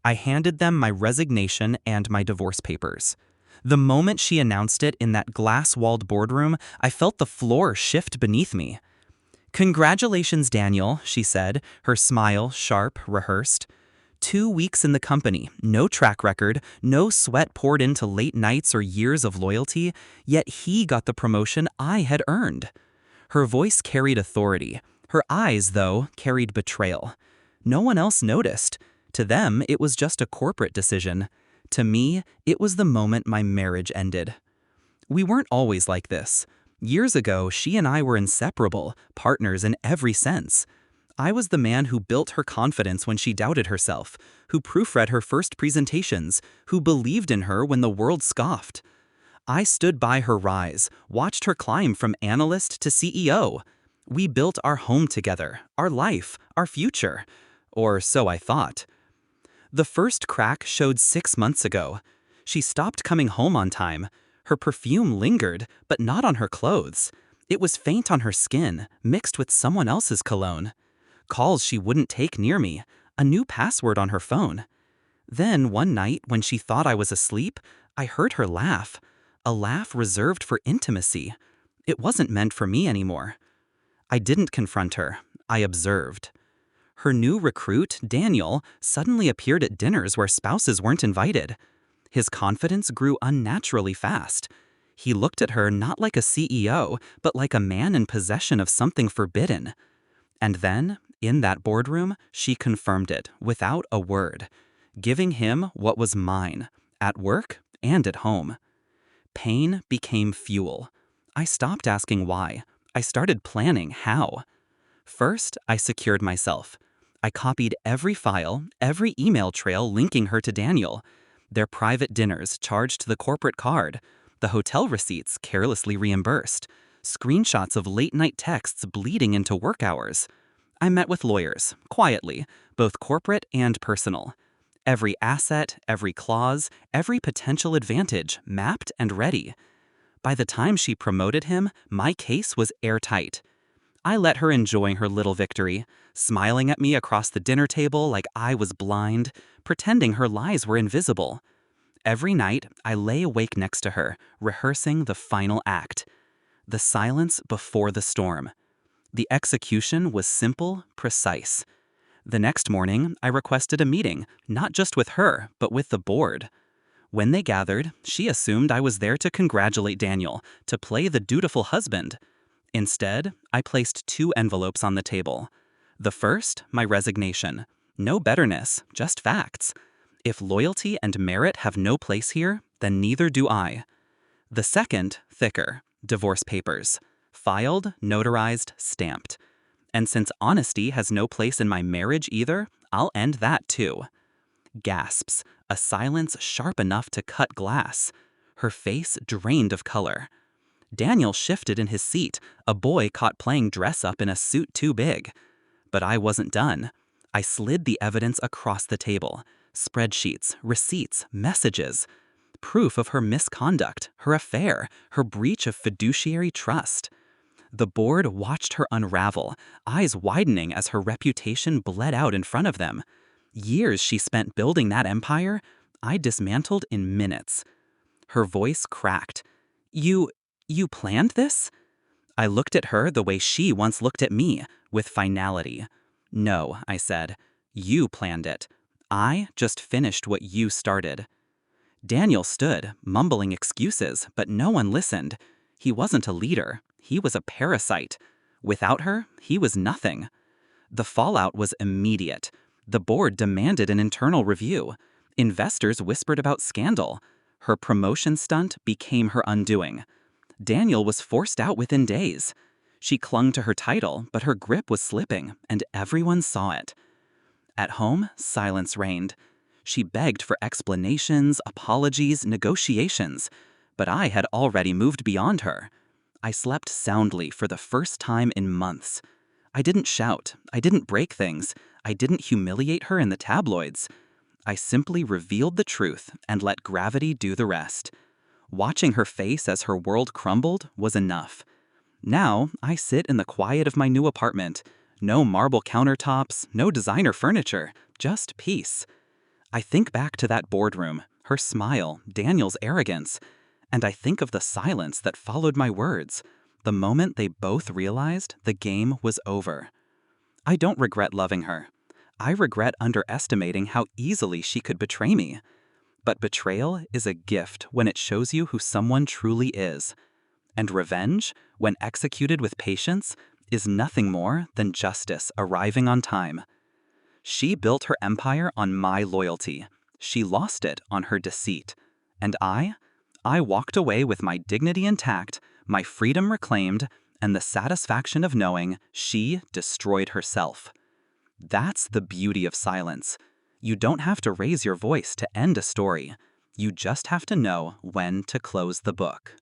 I handed them my resignation and my divorce papers. The moment she announced it in that glass-walled boardroom, I felt the floor shift beneath me. "Congratulations, Daniel," she said, her smile sharp, rehearsed. 2 weeks in the company, no track record, no sweat poured into late nights or years of loyalty, yet he got the promotion I had earned. Her voice carried authority. Her eyes, though, carried betrayal. No one else noticed. To them, it was just a corporate decision. To me, it was the moment my marriage ended. We weren't always like this. Years ago, she and I were inseparable, partners in every sense. I was the man who built her confidence when she doubted herself, who proofread her first presentations, who believed in her when the world scoffed. I stood by her rise, watched her climb from analyst to CEO. We built our home together, our life, our future. Or so I thought. The first crack showed 6 months ago. She stopped coming home on time. Her perfume lingered, but not on her clothes. It was faint on her skin, mixed with someone else's cologne. Calls she wouldn't take near me, a new password on her phone. Then one night, when she thought I was asleep, I heard her laugh. A laugh reserved for intimacy. It wasn't meant for me anymore. I didn't confront her. I observed. Her new recruit, Daniel, suddenly appeared at dinners where spouses weren't invited. His confidence grew unnaturally fast. He looked at her not like a CEO, but like a man in possession of something forbidden. And then, in that boardroom, she confirmed it, without a word, giving him what was mine, at work and at home. Pain became fuel. I stopped asking why. I started planning how. First, I secured myself. I copied every file, every email trail linking her to Daniel. Their private dinners charged to the corporate card, the hotel receipts carelessly reimbursed, screenshots of late-night texts bleeding into work hours. I met with lawyers, quietly, both corporate and personal. Every asset, every clause, every potential advantage mapped and ready. By the time she promoted him, my case was airtight. I let her enjoy her little victory, smiling at me across the dinner table like I was blind, pretending her lies were invisible. Every night, I lay awake next to her, rehearsing the final act. The silence before the storm. The execution was simple, precise. The next morning, I requested a meeting, not just with her, but with the board. When they gathered, she assumed I was there to congratulate Daniel, to play the dutiful husband. Instead, I placed 2 envelopes on the table. The first, my resignation. No bitterness, just facts. If loyalty and merit have no place here, then neither do I. The second, thicker, divorce papers. Filed, notarized, stamped. And since honesty has no place in my marriage either, I'll end that too. Gasps, a silence sharp enough to cut glass. Her face drained of color. Daniel shifted in his seat, a boy caught playing dress-up in a suit too big. But I wasn't done. I slid the evidence across the table. Spreadsheets, receipts, messages. Proof of her misconduct, her affair, her breach of fiduciary trust. The board watched her unravel, eyes widening as her reputation bled out in front of them. Years she spent building that empire, I dismantled in minutes. Her voice cracked. You planned this?" I looked at her the way she once looked at me, with finality. "No," I said. "You planned it. I just finished what you started." Daniel stood, mumbling excuses, but no one listened. He wasn't a leader. He was a parasite. Without her, he was nothing. The fallout was immediate. The board demanded an internal review. Investors whispered about scandal. Her promotion stunt became her undoing. Daniel was forced out within days. She clung to her title, but her grip was slipping, and everyone saw it. At home, silence reigned. She begged for explanations, apologies, negotiations, but I had already moved beyond her. I slept soundly for the first time in months. I didn't shout. I didn't break things. I didn't humiliate her in the tabloids. I simply revealed the truth and let gravity do the rest. Watching her face as her world crumbled was enough. Now, I sit in the quiet of my new apartment. No marble countertops, no designer furniture, just peace. I think back to that boardroom, her smile, Daniel's arrogance, and I think of the silence that followed my words, the moment they both realized the game was over. I don't regret loving her. I regret underestimating how easily she could betray me. But betrayal is a gift when it shows you who someone truly is. And revenge, when executed with patience, is nothing more than justice arriving on time. She built her empire on my loyalty. She lost it on her deceit. And I walked away with my dignity intact, my freedom reclaimed, and the satisfaction of knowing she destroyed herself. That's the beauty of silence. You don't have to raise your voice to end a story. You just have to know when to close the book.